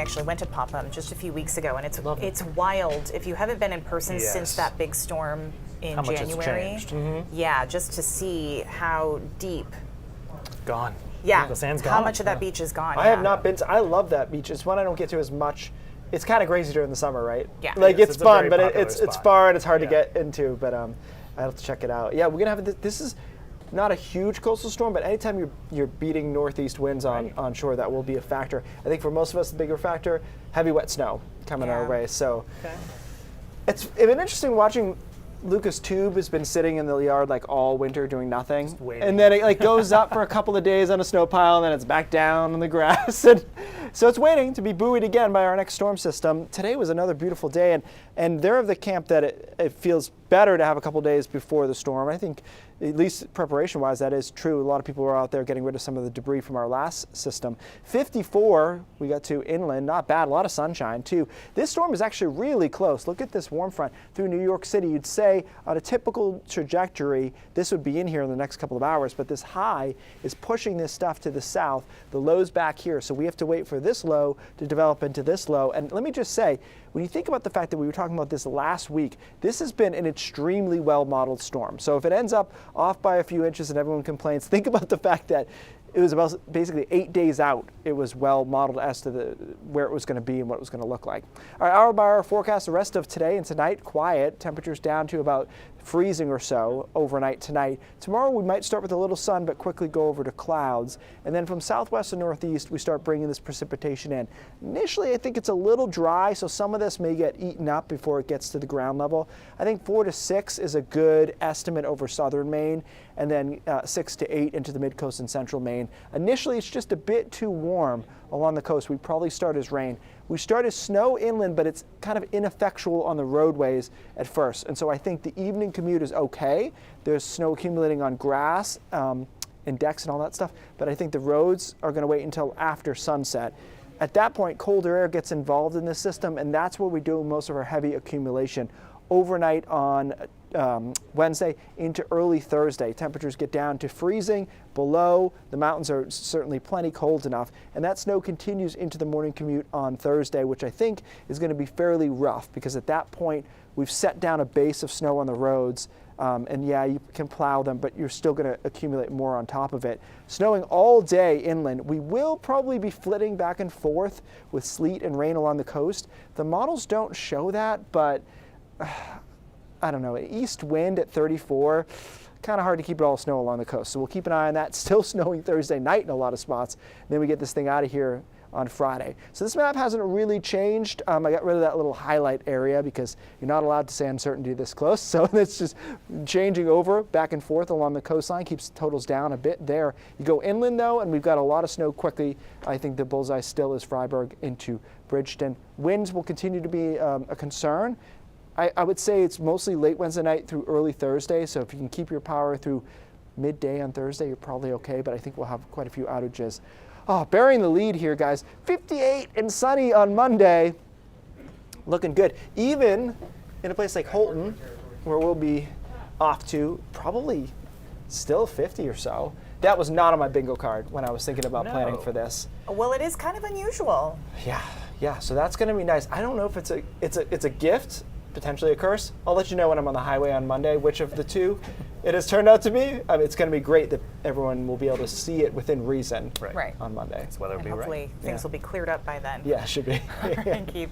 actually went to Popham just a few weeks ago, and it's wild. If you haven't been in person since that big storm in how much January, it's changed. yeah, just to see how deep. Gone. Yeah, the sand's gone. how much of that beach is gone. I have not been to, I love that beach. It's one I don't get to as much. It's kind of crazy during the summer, right? Yeah. Like Yes, it's it's a fun, very but popular it's spot. far and it's hard to get into, but I have to check it out. Yeah, we're going to have, this is not a huge coastal storm, but anytime you're beating northeast winds on shore, that will be a factor. I think for most of us, the bigger factor, heavy wet snow coming our way. So it's been interesting watching. Lucas Tube has been sitting in the yard like all winter doing nothing, and then it like goes up for a couple of days on a snow pile, and then it's back down on the grass, and so it's waiting to be buoyed again by our next storm system. Today was another beautiful day, and they're of the camp that it feels better to have a couple of days before the storm. I think, at least preparation-wise, that is true. A lot of people were out there getting rid of some of the debris from our last system. 54, we got to inland, not bad, a lot of sunshine too. This storm is actually really close. Look at this warm front through New York City. You'd say on a typical trajectory, this would be in here in the next couple of hours, but this high is pushing this stuff to the south. The low's back here, so we have to wait for this low to develop into this low. And let me just say, when you think about the fact that we were talking about this last week, this has been an extremely well-modeled storm. So if it ends up off by a few inches and everyone complains, think about the fact that it was about basically 8 days out. It was well modeled as to where it was going to be and what it was going to look like. All right, hour by hour forecast, the rest of today and tonight, quiet. Temperatures down to about freezing or so overnight tonight. Tomorrow we might start with a little sun, but quickly go over to clouds. And then from southwest to northeast, we start bringing this precipitation in. Initially, I think it's a little dry, so some of this may get eaten up before it gets to the ground level. I think 4 to 6 is a good estimate over southern Maine, and then 6 to 8 into the mid-coast and central Maine. Initially, it's just a bit too warm along the coast. We probably start as rain. We start as snow inland, but it's kind of ineffectual on the roadways at first. And so I think the evening commute is okay. There's snow accumulating on grass and decks and all that stuff, but I think the roads are going to wait until after sunset. At that point, colder air gets involved in the system, and that's where we do most of our heavy accumulation. Overnight on Wednesday into early Thursday, temperatures get down to freezing, below. The mountains are certainly plenty cold enough, and that snow continues into the morning commute on Thursday, which I think is going to be fairly rough because at that point we've set down a base of snow on the roads, and yeah, you can plow them, but you're still going to accumulate more on top of it. Snowing all day inland. We will probably be flitting back and forth with sleet and rain along the coast. The models don't show that, but I don't know, east wind at 34, kind of hard to keep it all snow along the coast. So we'll keep an eye on that. Still snowing Thursday night in a lot of spots. And then we get this thing out of here on Friday. So this map hasn't really changed. I got rid of that little highlight area because you're not allowed to say uncertainty this close. So it's just changing over back and forth along the coastline, keeps totals down a bit there. You go inland though, and we've got a lot of snow quickly. I think the bullseye still is Freiburg into Bridgeton. Winds will continue to be a concern. I would say it's mostly late Wednesday night through early Thursday, so if you can keep your power through midday on Thursday, you're probably okay, but I think we'll have quite a few outages. Oh, burying the lead here, guys. 58 and sunny on Monday. Looking good. Even in a place like Holton, where we'll be off to probably still 50 or so. That was not on my bingo card when I was thinking about planning for this. Well, it is kind of unusual. Yeah, so that's going to be nice. I don't know if it's a gift, potentially a curse. I'll let you know when I'm on the highway on Monday which of the two it has turned out to be. I mean, it's going to be great that everyone will be able to see it within reason on Monday. That's whether it be hopefully things will be cleared up by then. Yeah, it should be. Thank you.